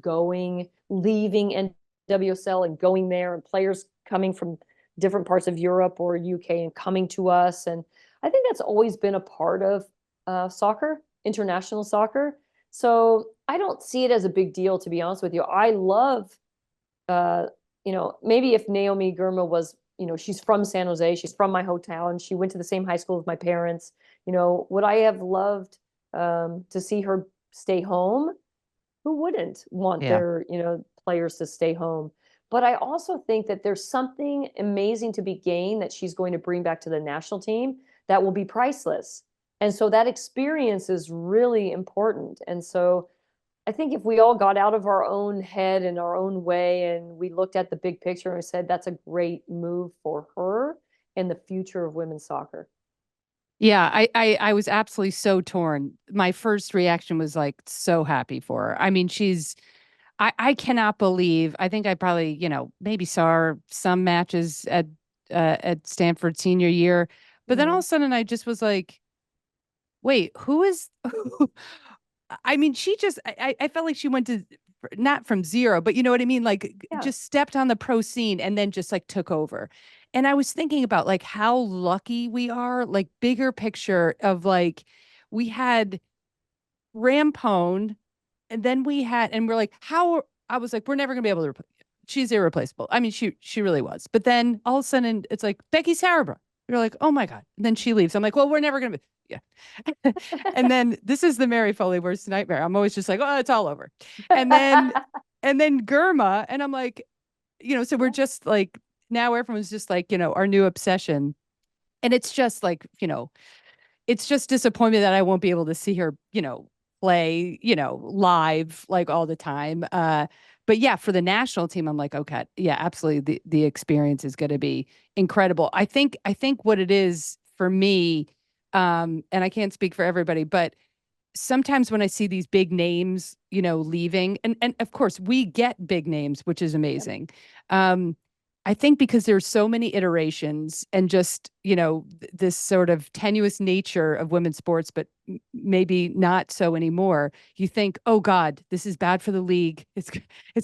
leaving NWSL and going there, and players coming from different parts of Europe or UK and coming to us. And I think that's always been a part of soccer, international soccer. So I don't see it as a big deal, to be honest with you. I love, uh, maybe if Naomi Girma was, she's from San Jose, she's from my hometown, and she went to the same high school as my parents. Would I have loved to see her stay home? Who wouldn't want Yeah. their, players to stay home? But I also think that there's something amazing to be gained that she's going to bring back to the national team that will be priceless. And so that experience is really important. And so I think if we all got out of our own head and our own way, and we looked at the big picture and said, that's a great move for her and the future of women's soccer. Yeah, I was absolutely so torn. My first reaction was like so happy for her. I mean, I cannot believe. I think I probably, maybe saw her some matches at Stanford senior year, but then all of Mm-hmm. a sudden I just was like, wait, who is I mean, she just I felt like she went to not from zero, but you know what I mean? Like Yeah. just stepped on the pro scene and then just like took over. And I was thinking about like how lucky we are, like bigger picture of like we had Rampone and then and we're like, how I was like, we're never gonna be able to she's irreplaceable. I mean, she really was. But then all of a sudden it's like Becky Sarabra. You're like, oh my God. And then she leaves. I'm like, well, we're never gonna be yeah. And then this is the Mary Foley worst nightmare. I'm always just like, oh, it's all over. And then Germa, and I'm like, so we're just like now everyone's just like, our new obsession. And it's just like, it's just disappointment that I won't be able to see her, play, live like all the time. But yeah, for the national team, I'm like, okay, yeah, absolutely. The experience is going to be incredible. I think what it is for me, and I can't speak for everybody, but sometimes when I see these big names, leaving, and of course we get big names, which is Yeah. amazing. Um, I think because there's so many iterations and just, this sort of tenuous nature of women's sports, but maybe not so anymore. You think, oh God, this is bad for the league. It's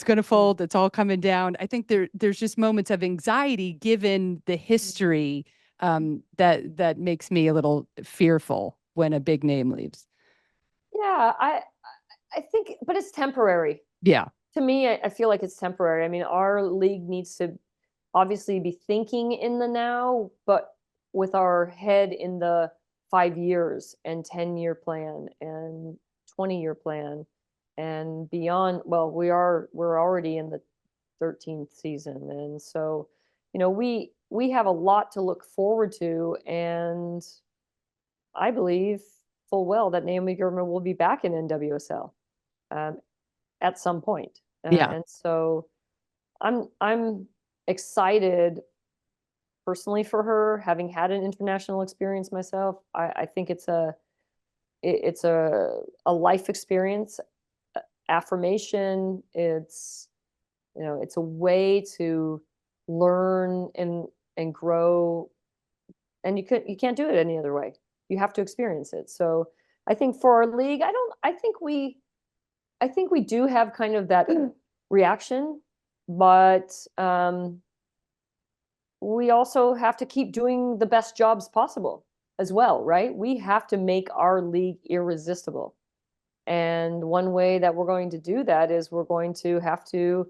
going to fold. It's all coming down. I think there's just moments of anxiety given the history that makes me a little fearful when a big name leaves. Yeah, I think, but it's temporary. Yeah. To me, I feel like it's temporary. I mean, our league needs to obviously be thinking in the now, but with our head in the 5 years and 10-year plan and 20-year plan and beyond. Well, we're already in the 13th season. And so, we have a lot to look forward to. And I believe full well that Naomi Gurman will be back in NWSL um, at some point. Yeah. And so I'm excited personally for her, having had an international experience myself. I think it's a life experience, affirmation. It's a way to learn and grow, and you can't do it any other way. You have to experience it. So I think for our league, I think we do have kind of that reaction, but we also have to keep doing the best jobs possible as well, right? We have to make our league irresistible. And one way that we're going to do that is we're going to have to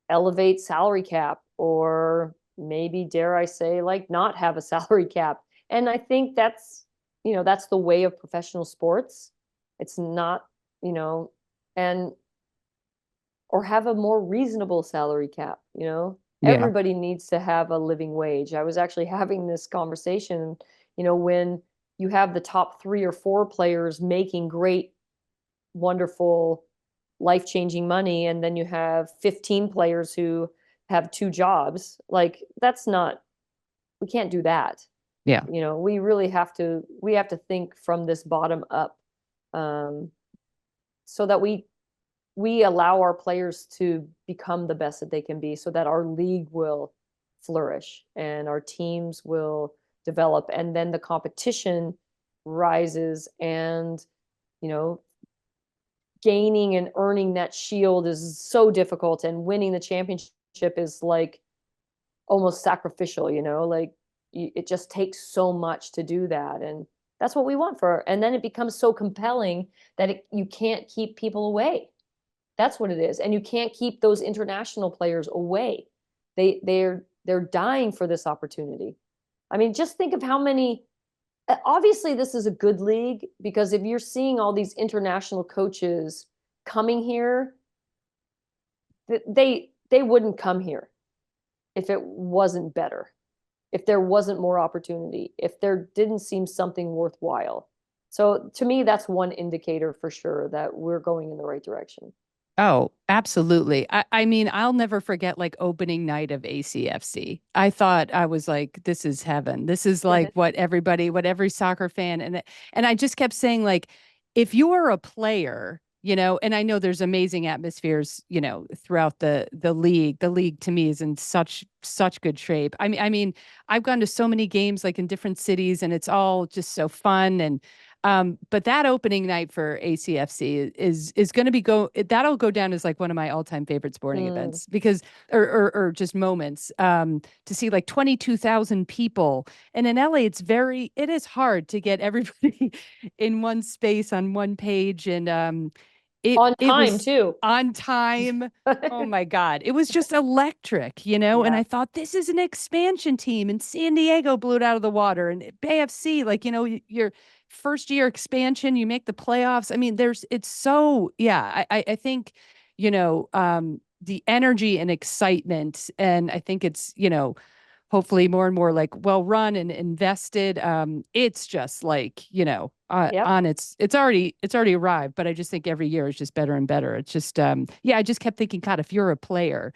elevate salary cap, or maybe, dare I say, like, not have a salary cap. And I think that's the way of professional sports. It's not you know, and or have a more reasonable salary cap, you know. Yeah. Everybody needs to have a living wage. I was actually having this conversation, you know, when you have the top 3 or 4 players making great, wonderful, life-changing money, and then you have 15 players who have 2 jobs. Like that's not, we can't do that. Yeah. You know, we have to think from this bottom up, um, so that we allow our players to become the best that they can be so that our league will flourish and our teams will develop, and then the competition rises, and you know, gaining and earning that shield is so difficult, and winning the championship is like almost sacrificial, you know, like it just takes so much to do that. And that's what we want and then it becomes so compelling that you can't keep people away. That's what it is. And you can't keep those international players away. They're dying for this opportunity. I mean, just think of how many, obviously this is a good league, because if you're seeing all these international coaches coming here, they wouldn't come here if it wasn't better, if there wasn't more opportunity, if there didn't seem something worthwhile. So to me, that's one indicator for sure that we're going in the right direction. Oh, absolutely. I mean, I'll never forget like opening night of ACFC. I thought I was like, this is heaven. This is like what every soccer fan and I just kept saying like, if you are a player, you know, and I know there's amazing atmospheres, you know, throughout the league. The league to me is in such good shape. I mean, I've gone to so many games like in different cities and it's all just so fun and but that opening night for ACFC is going to that'll go down as like one of my all-time favorite sporting Mm. events because or just moments to see like 22,000 people and in LA it is hard to get everybody in one space on one page and On it time was too. on time. Oh my God. It was just electric, you know? And Yeah. I thought this is an expansion team and San Diego blew it out of the water and AFC, like, you know, you're first year expansion, you make the playoffs. I mean, it's so, yeah, I think, you know, the energy and excitement. And I think it's, you know, hopefully more and more like well run and invested. It's just like, you know, Yep. on it's already arrived, but I just think every year is just better and better. It's just, yeah, I just kept thinking, God, if you're a player,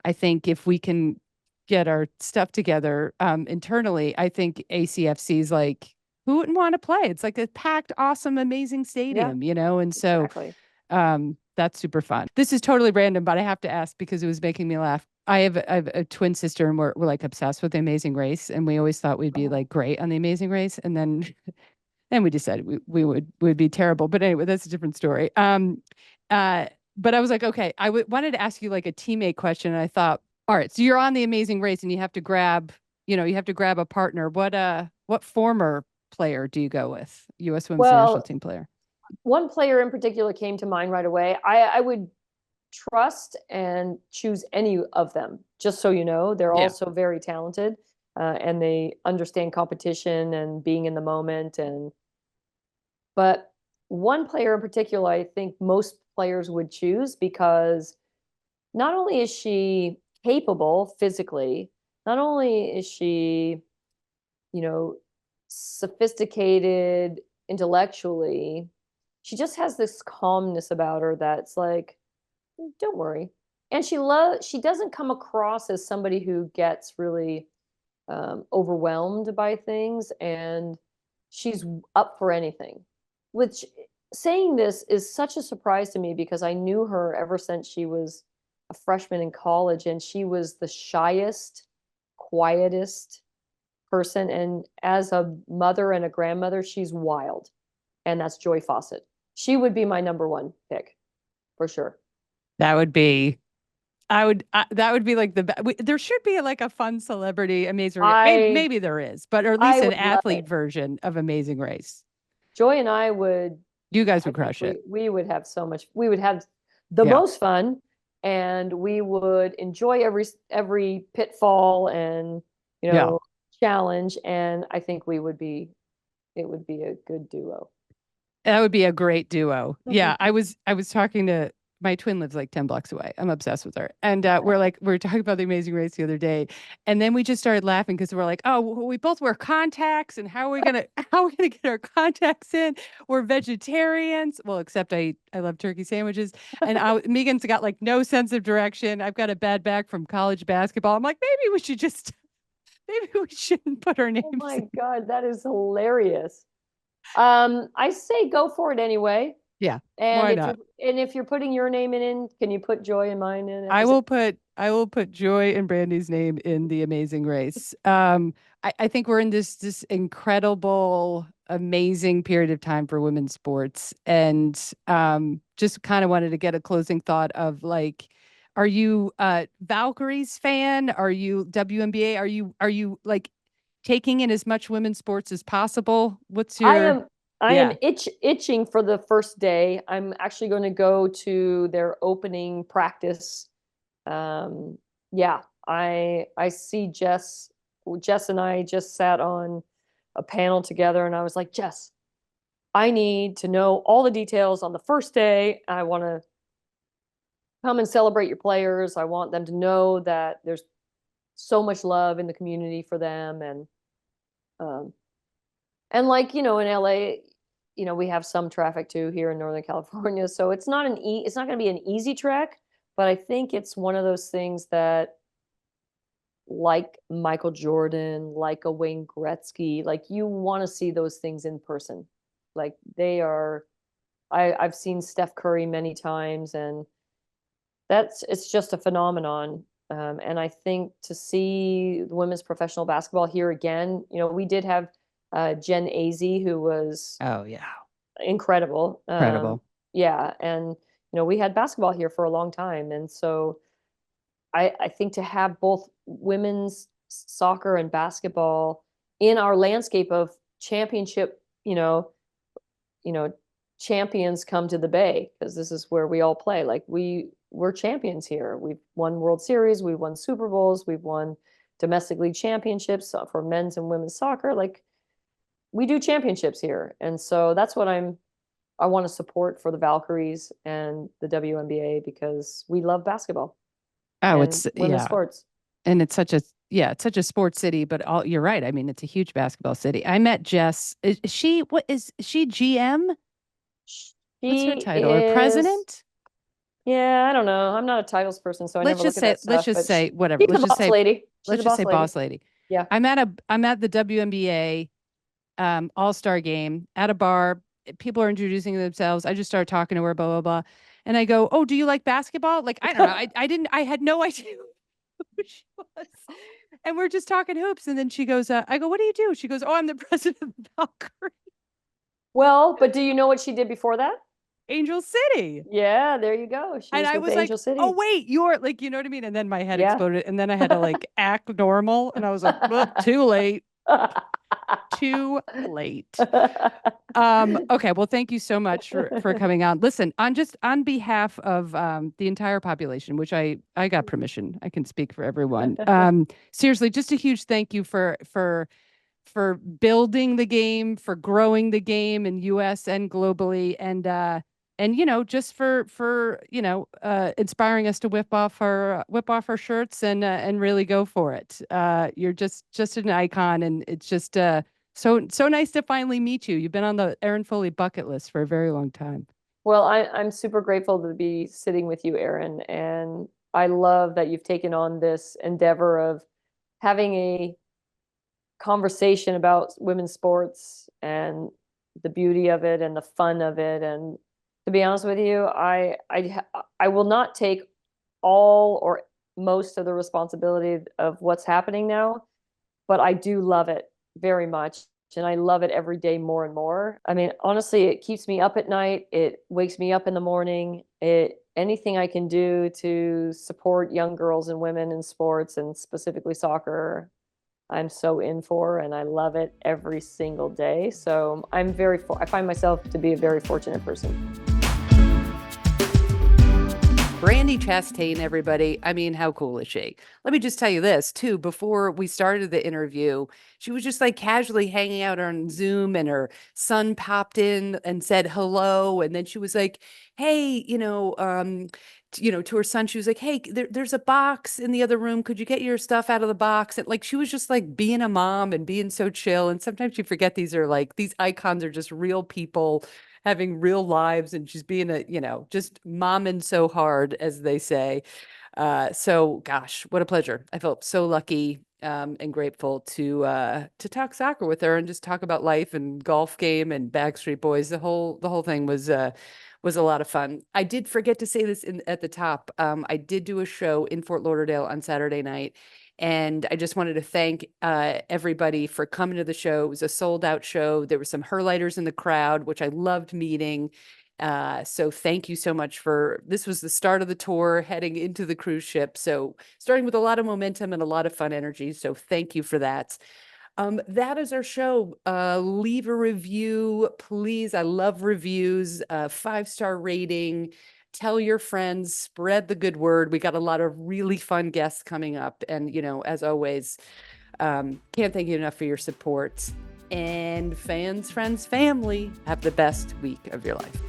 I think if we can get our stuff together internally, I think ACFC is like, who wouldn't want to play? It's like a packed, awesome, amazing Yeah, stadium, you know? And so exactly. that's super fun. This is totally random, but I have to ask because it was making me laugh. I have a twin sister and we're like obsessed with the Amazing Race. And we always thought we'd be Oh. like great on the Amazing Race. And then and we decided we would be terrible. But anyway, that's a different story. Uh, but I was like, okay, wanted to ask you like a teammate question. And I thought, all right, so you're on the Amazing Race and you have to grab, you know, you have to grab a partner. What former player do you go with? US Women's National Well, Team player. one player in particular came to mind right away. I would trust and choose any of them, just so you know. They're Yeah. also very talented, and they understand competition and being in the moment. But one player in particular, I think most players would choose because not only is she capable physically, not only is she, you know, sophisticated intellectually, she just has this calmness about her that's like, don't worry. And she doesn't come across as somebody who gets really overwhelmed by things, and she's up for anything. Which, saying this is such a surprise to me because I knew her ever since she was a freshman in college, and she was the shyest, quietest person. And as a mother and a grandmother, she's wild. And that's Joy Fawcett. She would be my number one pick for sure. That would be that would be like there should be like a fun celebrity Amazing Race. I Maybe there is, but or at I least an would love athlete it. version of Amazing Race. Joy and I would, You guys I would think crush it. we would have so much, we would have the Yeah. most fun, and we would enjoy every pitfall and, you Yeah. know, challenge. And I think it would be a good duo. That would be a great duo. Yeah, I was talking to my twin lives like 10 blocks away. I'm obsessed with her. And we're talking about the Amazing Race the other day. And then we just started laughing because we're like, oh, we both wear contacts and how are we gonna how are we gonna get our contacts in? We're vegetarians. Well, except I love turkey sandwiches. And Megan's got like no sense of direction. I've got a bad back from college basketball. I'm like, maybe we shouldn't put our Oh names my in. God, that is hilarious. I say go for it anyway. Yeah, And why if not? you're putting your name in, can you put Joy and mine in at I the same? will put Joy and Brandy's name in the Amazing Race. I think we're in this incredible, amazing period of time for women's sports, and just kind of wanted to get a closing thought of like, are you a Valkyries fan? Are you WNBA? Are you like taking in as much women's sports as possible? What's I your am I am yeah? itching for the first day. I'm actually going to go to their opening practice. Um, yeah, I see Jess and I just sat on a panel together and I was like, Jess, I need to know all the details on the first day. I want to come and celebrate your players. I want them to know that there's so much love in the community for them um and like, in LA, we have some traffic too here in Northern California. So it's not going to be an easy trek, but I think it's one of those things that like Michael Jordan, like a Wayne Gretzky, like you want to see those things in person. Like they are I've seen Steph Curry many times and it's just a phenomenon. And I think to see women's professional basketball here again, we did have Jen Azey, who was Oh yeah, incredible. incredible. Yeah, and we had basketball here for a long time, and so I think to have both women's soccer and basketball in our landscape of championship, you know, champions come to the Bay because this is where we all play. Like we're champions here. We've won World Series, we've won Super Bowls, we've won domestic league championships for men's and women's soccer. Like we do championships here. And so that's what I want to support for the Valkyries and the WNBA because we love basketball Oh, and it's women's yeah. sports. And it's such a yeah, it's such a sports city, but you're right. I mean, it's a huge basketball city. I met Jess. Is she is she GM? What's her She title? Or is, president? yeah, I don't know. I'm not a titles person, so I never look at that Let's stuff, just but say whatever. she's the boss lady. She's the Let's just boss say lady. boss lady. Yeah. I'm at the WNBA all-star game at a bar. People are introducing themselves. I just started talking to her, blah, blah, blah. And I go, oh, do you like basketball? Like, I don't know. I had no idea who she was. And we're just talking hoops. And then she goes, I go, what do you do? She goes, oh, I'm the president of the Valkyrie Well, but do you know what she did before that? Angel City. Yeah, there you go. She And was I with was like, Angel oh, City. wait, you're like, you know what I mean? And then my head Yeah. exploded. And then I had to like act normal. And I was like, well, too late, too late. Okay. Well, thank you so much for coming on. Listen, on behalf of the entire population, which I got permission, I can speak for everyone. Seriously, just a huge thank you for building the game, for growing the game in US and globally, and just for inspiring us to whip off our shirts and really go for it. You're just an icon, and it's just so nice to finally meet you. You've been on the Erin Foley bucket list for a very long time. Well, I'm super grateful to be sitting with you, Erin, and I love that you've taken on this endeavor of having a conversation about women's sports and the beauty of it and the fun of it. And to be honest with you, I will not take all or most of the responsibility of what's happening now, but I do love it very much. And I love it every day more and more. I mean, honestly, it keeps me up at night. It wakes me up in the morning. Anything I can do to support young girls and women in sports and specifically soccer, I'm so in for, and I love it every single day. So I find myself to be a very fortunate person. Brandi Chastain, everybody. I mean, how cool is she? Let me just tell you this, too. Before we started the interview, she was just like casually hanging out on Zoom, and her son popped in and said hello. And then she was like, hey, to her son, she was like, hey, there's a box in the other room. Could you get your stuff out of the box? And like, she was just like being a mom and being so chill. And sometimes you forget these icons are just real people having real lives, and she's being just momming so hard, as they say. So gosh, what a pleasure. I felt so lucky and grateful to talk soccer with her and just talk about life and golf game and Backstreet Boys. The whole thing was a lot of fun. I did forget to say this at the top. I did do a show in Fort Lauderdale on Saturday night, and I just wanted to thank everybody for coming to the show. It was a sold out show. There were some Herlighters in the crowd, which I loved meeting. So thank you so much this was the start of the tour heading into the cruise ship. So starting with a lot of momentum and a lot of fun energy. So thank you for that. That is our show. Leave a review, please. I love reviews, 5-star rating. Tell your friends, spread the good word. We got a lot of really fun guests coming up. And, as always, can't thank you enough for your support. And fans, friends, family, have the best week of your life.